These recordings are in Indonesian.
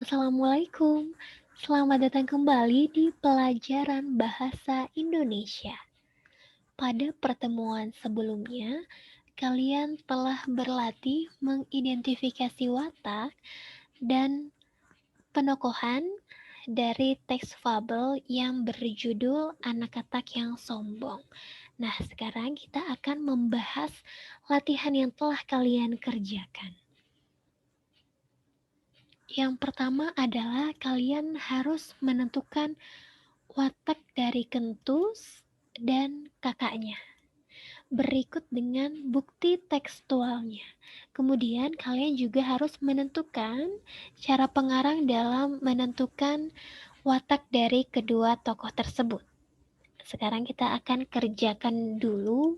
Assalamualaikum. Selamat datang kembali di pelajaran bahasa Indonesia. Pada pertemuan sebelumnya, kalian telah berlatih mengidentifikasi watak dan penokohan dari teks fabel yang berjudul Anak Katak yang Sombong. Nah, sekarang kita akan membahas latihan yang telah kalian kerjakan. Yang pertama adalah kalian harus menentukan watak dari Kentus dan kakaknya. Berikut dengan bukti tekstualnya. Kemudian kalian juga harus menentukan cara pengarang dalam menentukan watak dari kedua tokoh tersebut. Sekarang kita akan kerjakan dulu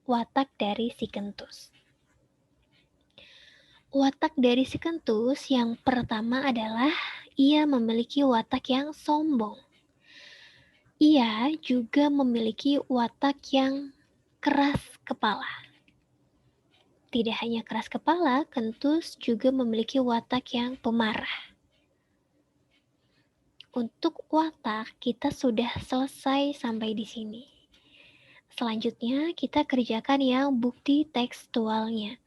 watak dari si Kentus. Watak dari si Kentus yang pertama adalah ia memiliki watak yang sombong. Ia juga memiliki watak yang keras kepala. Tidak hanya keras kepala, Kentus juga memiliki watak yang pemarah. Untuk watak, kita sudah selesai sampai di sini. Selanjutnya, kita kerjakan yang bukti tekstualnya.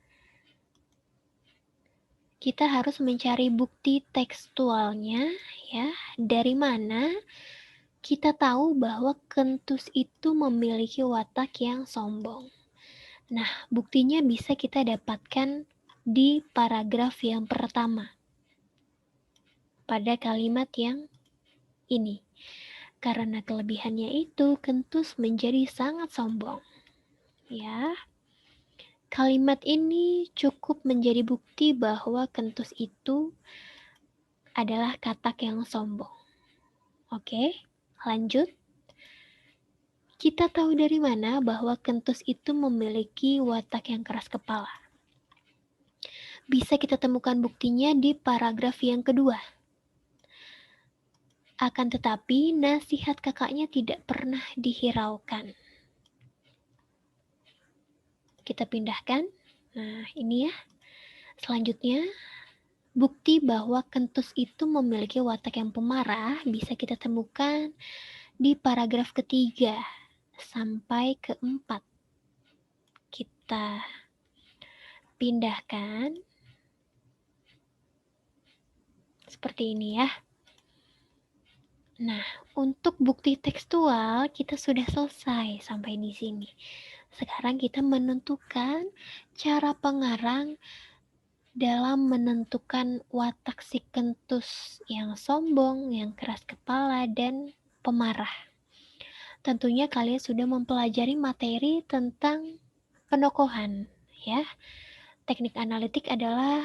Kita harus mencari bukti tekstualnya, ya. Dari mana kita tahu bahwa Kentus itu memiliki watak yang sombong. Nah, buktinya bisa kita dapatkan di paragraf yang pertama. Pada kalimat yang ini. Karena kelebihannya itu, Kentus menjadi sangat sombong. Ya, kalimat ini cukup menjadi bukti bahwa Kentus itu adalah katak yang sombong. Oke, lanjut. Kita tahu dari mana bahwa Kentus itu memiliki watak yang keras kepala. Bisa kita temukan buktinya di paragraf yang kedua. Akan tetapi, nasihat kakaknya tidak pernah dihiraukan. Kita pindahkan. Nah, ini ya. Selanjutnya, bukti bahwa Kentus itu memiliki watak yang pemarah bisa kita temukan di paragraf ketiga sampai keempat. Kita pindahkan. Seperti ini ya. Nah, untuk bukti tekstual kita sudah selesai sampai di sini. Sekarang kita menentukan cara pengarang dalam menentukan watak si Kentus yang sombong, yang keras kepala, dan pemarah. Tentunya kalian sudah mempelajari materi tentang penokohan, ya. Teknik analitik adalah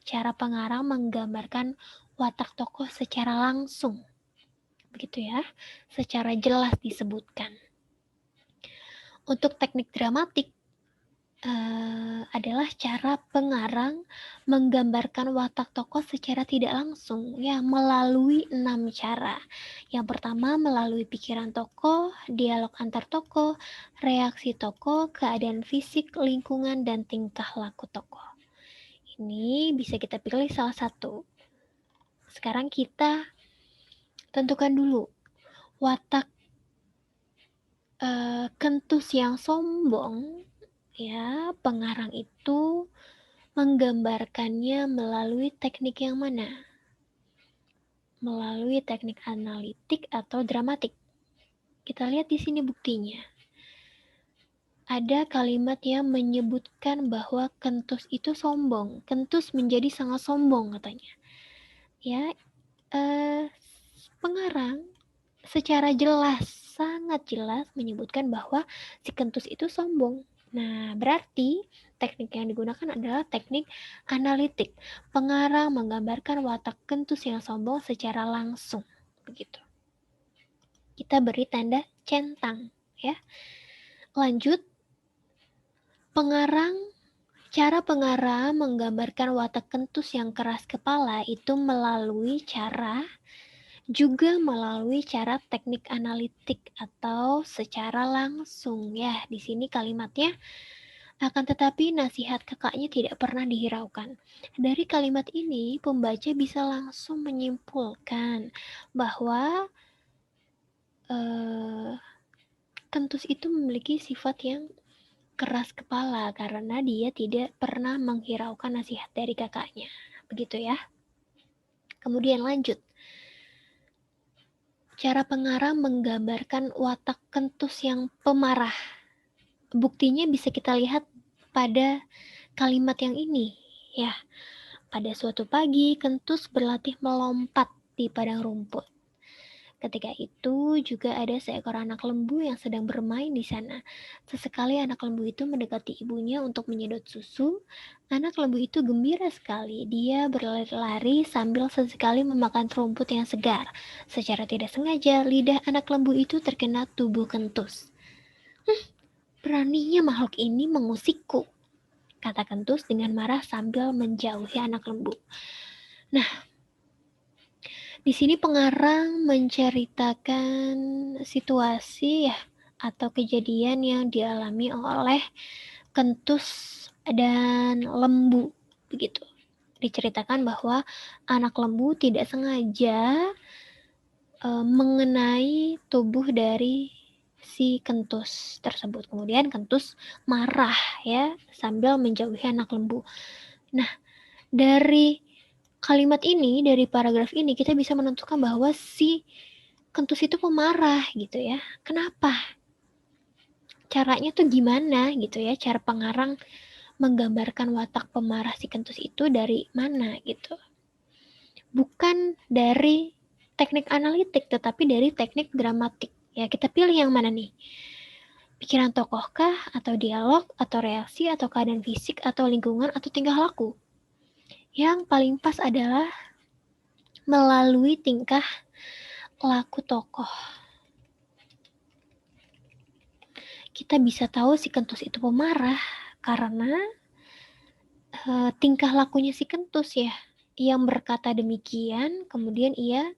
cara pengarang menggambarkan watak tokoh secara langsung, begitu ya, secara jelas disebutkan. Untuk teknik dramatik adalah cara pengarang menggambarkan watak tokoh secara tidak langsung, ya, melalui 6 cara. Yang pertama, melalui pikiran tokoh, dialog antar tokoh, reaksi tokoh, keadaan fisik, lingkungan, dan tingkah laku tokoh. Ini bisa kita pilih salah satu. Sekarang kita tentukan dulu watak Kentus yang sombong, ya. Pengarang itu menggambarkannya melalui teknik yang mana? Melalui teknik analitik atau dramatik. Kita lihat di sini buktinya. Ada kalimat yang menyebutkan bahwa Kentus itu sombong. Kentus menjadi sangat sombong katanya. Ya, pengarang secara jelas, sangat jelas menyebutkan bahwa si Kentus itu sombong. Nah, berarti teknik yang digunakan adalah teknik analitik. Pengarang menggambarkan watak Kentus yang sombong secara langsung. Begitu. Kita beri tanda centang, ya. Lanjut. Cara pengarang menggambarkan watak Kentus yang keras kepala itu melalui cara teknik analitik atau secara langsung, ya. Di sini kalimatnya Akan tetapi nasihat kakaknya tidak pernah dihiraukan. Dari kalimat ini, pembaca bisa langsung menyimpulkan bahwa Kentus itu memiliki sifat yang keras kepala karena dia tidak pernah menghiraukan nasihat dari kakaknya. Begitu ya. Kemudian lanjut. Cara pengarang menggambarkan watak Kentus yang pemarah. Buktinya bisa kita lihat pada kalimat yang ini, ya. Pada suatu pagi, Kentus berlatih melompat di padang rumput. Ketika itu juga ada seekor anak lembu yang sedang bermain di sana. Sesekali anak lembu itu mendekati ibunya untuk menyedot susu. Anak lembu itu gembira sekali. Dia berlari-lari sambil sesekali memakan rumput yang segar. Secara tidak sengaja, lidah anak lembu itu terkena tubuh Kentus. Beraninya makhluk ini mengusikku, kata Kentus dengan marah sambil menjauhi anak lembu. Nah, di sini pengarang menceritakan situasi ya atau kejadian yang dialami oleh Kentus dan lembu begitu. Diceritakan bahwa anak lembu tidak sengaja mengenai tubuh dari si Kentus tersebut. Kemudian Kentus marah ya sambil menjauhi anak lembu. Nah, dari kalimat ini, dari paragraf ini, kita bisa menentukan bahwa si Kentus itu pemarah gitu ya. Kenapa? Caranya tuh gimana gitu ya? Cara pengarang menggambarkan watak pemarah si Kentus itu dari mana gitu. Bukan dari teknik analitik, tetapi dari teknik dramatik. Ya, kita pilih yang mana nih? Pikiran tokohkah, atau dialog, atau reaksi, atau keadaan fisik, atau lingkungan, atau tingkah laku? Yang paling pas adalah melalui tingkah laku tokoh. Kita bisa tahu si Kentus itu pemarah karena tingkah lakunya si Kentus ya, yang berkata demikian, kemudian ia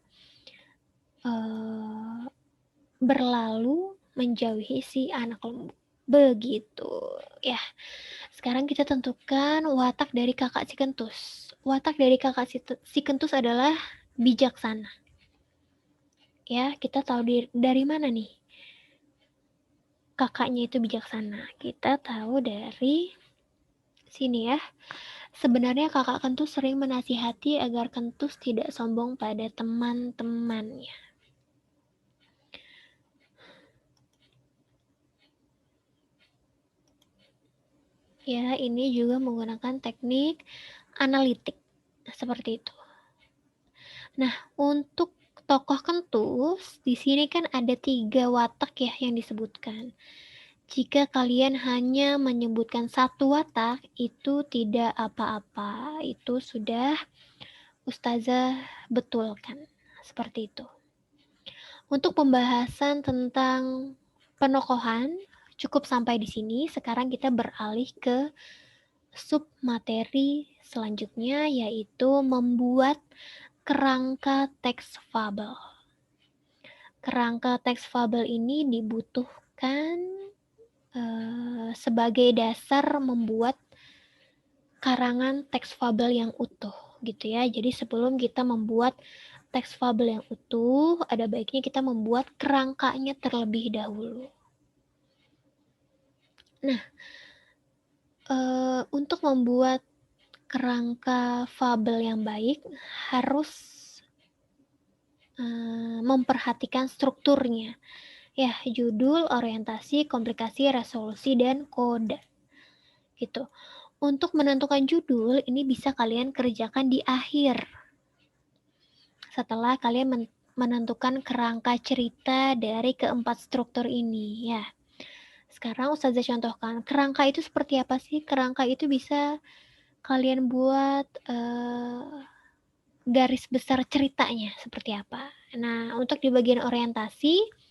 berlalu menjauhi si anak lembu. Begitu ya. Sekarang kita tentukan watak dari kakak si Kentus. Watak dari kakak si Kentus adalah bijaksana. Ya, kita tahu dari mana nih? Kakaknya itu bijaksana. Kita tahu dari sini ya. Sebenarnya kakak Kentus sering menasihati agar Kentus tidak sombong pada teman-temannya. Ya, ini juga menggunakan teknik analitik seperti itu. Nah, untuk tokoh Kentus, di sini kan ada 3 watak ya yang disebutkan. Jika kalian hanya menyebutkan satu watak, itu tidak apa-apa. Itu sudah Ustazah betulkan. Seperti itu. Untuk pembahasan tentang penokohan, cukup sampai di sini. Sekarang kita beralih ke submateri selanjutnya, yaitu membuat kerangka teks fabel. Kerangka teks fabel ini dibutuhkan sebagai dasar membuat karangan teks fabel yang utuh gitu ya. Jadi sebelum kita membuat teks fabel yang utuh, ada baiknya kita membuat kerangkanya terlebih dahulu. Nah, untuk membuat kerangka fabel yang baik harus memperhatikan strukturnya. Ya, judul, orientasi, komplikasi, resolusi, dan kode. Gitu. Untuk menentukan judul, ini bisa kalian kerjakan di akhir. Setelah kalian menentukan kerangka cerita dari keempat struktur ini, ya. Sekarang Ustazah contohkan, kerangka itu seperti apa sih? Kerangka itu bisa kalian buat garis besar ceritanya seperti apa. Nah, untuk di bagian orientasi,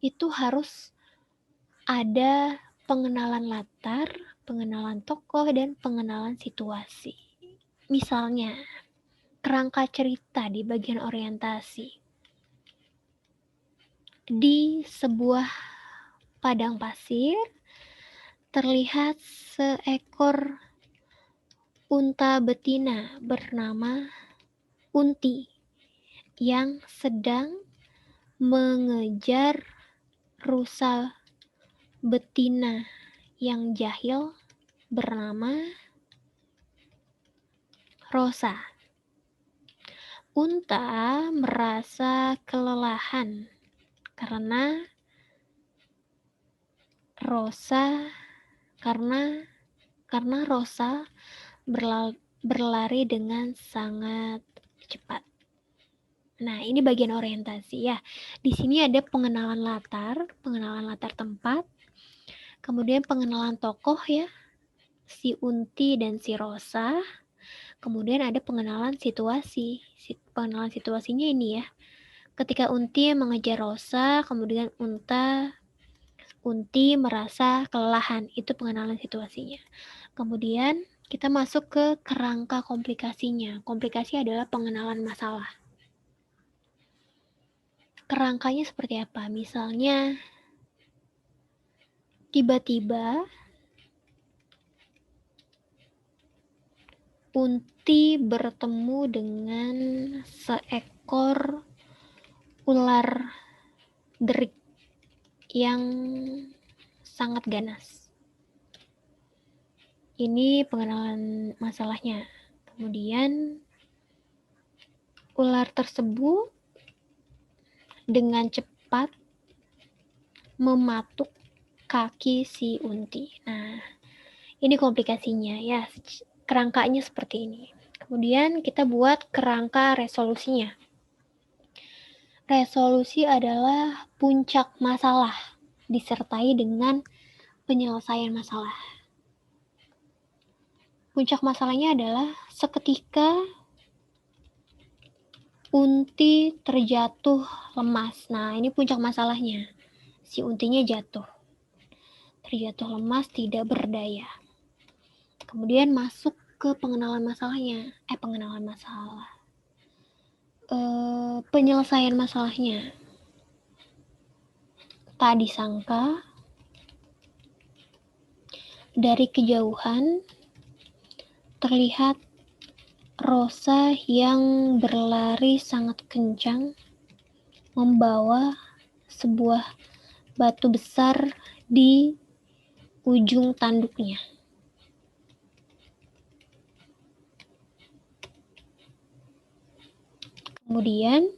itu harus ada pengenalan latar, pengenalan tokoh, dan pengenalan situasi. Misalnya, kerangka cerita di bagian orientasi. Di sebuah padang pasir, terlihat seekor unta betina bernama Unti yang sedang mengejar rusa betina yang jahil bernama Rosa. Unta merasa kelelahan karena Rosa berlari dengan sangat cepat. Nah, ini bagian orientasi ya. Di sini ada pengenalan latar tempat, kemudian pengenalan tokoh ya, si Unti dan si Rosa, kemudian ada pengenalan situasi. Pengenalan situasinya ini ya. Ketika Unti mengejar Rosa, kemudian Unti merasa kelelahan. Itu pengenalan situasinya. Kemudian kita masuk ke kerangka komplikasinya. Komplikasi adalah pengenalan masalah. Kerangkanya seperti apa? Misalnya, tiba-tiba Unti bertemu dengan seekor ular derik yang sangat ganas. Ini pengenalan masalahnya. Kemudian ular tersebut dengan cepat mematuk kaki si Unti. Nah, ini komplikasinya ya. Kerangkanya seperti ini. Kemudian kita buat kerangka resolusinya. Resolusi adalah puncak masalah disertai dengan penyelesaian masalah. Puncak masalahnya adalah seketika Unti terjatuh lemas. Nah, ini puncak masalahnya. Si Untinya terjatuh lemas, tidak berdaya. Kemudian masuk ke pengenalan masalahnya. Penyelesaian masalahnya. Tak disangka, dari kejauhan terlihat Rosa yang berlari sangat kencang membawa sebuah batu besar di ujung tanduknya. Kemudian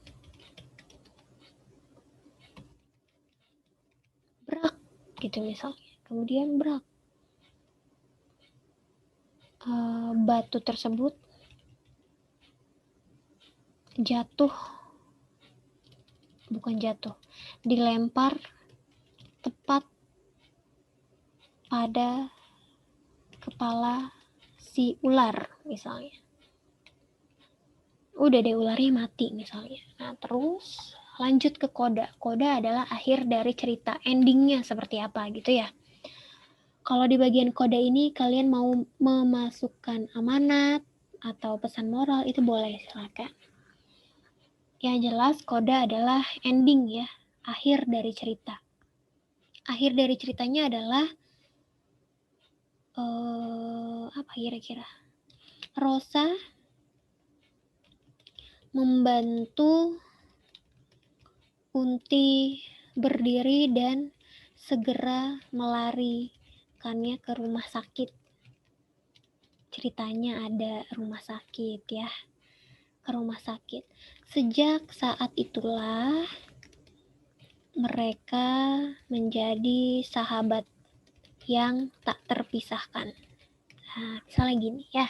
brak gitu misalnya. Kemudian brak. Batu tersebut dilempar tepat pada kepala si ular misalnya. Udah deh ularnya mati misalnya. Nah, terus lanjut ke koda. Koda adalah akhir dari cerita, endingnya seperti apa gitu ya. Kalau di bagian koda ini kalian mau memasukkan amanat atau pesan moral itu boleh, silakan. Yang jelas koda adalah ending ya, akhir dari cerita. Akhir dari ceritanya adalah apa kira-kira? Rosa membantu Unti berdiri dan segera melarikannya ke rumah sakit. Ceritanya ada rumah sakit ya, ke rumah sakit. Sejak saat itulah mereka menjadi sahabat yang tak terpisahkan. Nah, misalnya gini ya.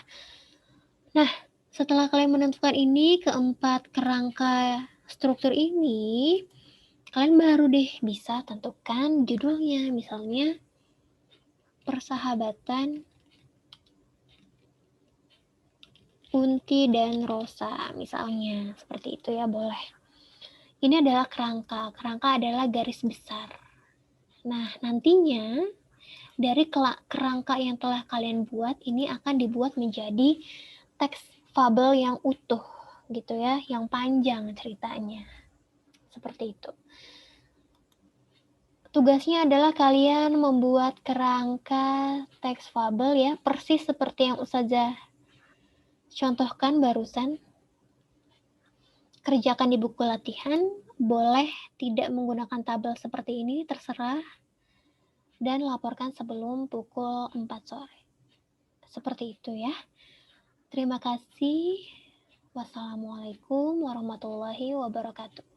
Nah, setelah kalian menentukan ini, keempat kerangka struktur ini, kalian baru deh bisa tentukan judulnya. Misalnya, persahabatan Unti dan Rosa, misalnya. Seperti itu ya, boleh. Ini adalah kerangka. Kerangka adalah garis besar. Nah, nantinya dari kerangka yang telah kalian buat, ini akan dibuat menjadi teks fabel yang utuh gitu ya, yang panjang ceritanya. Seperti itu. Tugasnya adalah kalian membuat kerangka teks fabel ya, persis seperti yang Ustazah contohkan barusan. Kerjakan di buku latihan, boleh tidak menggunakan tabel seperti ini, terserah. Dan laporkan sebelum pukul 4 sore. Seperti itu ya. Terima kasih. Wassalamualaikum warahmatullahi wabarakatuh.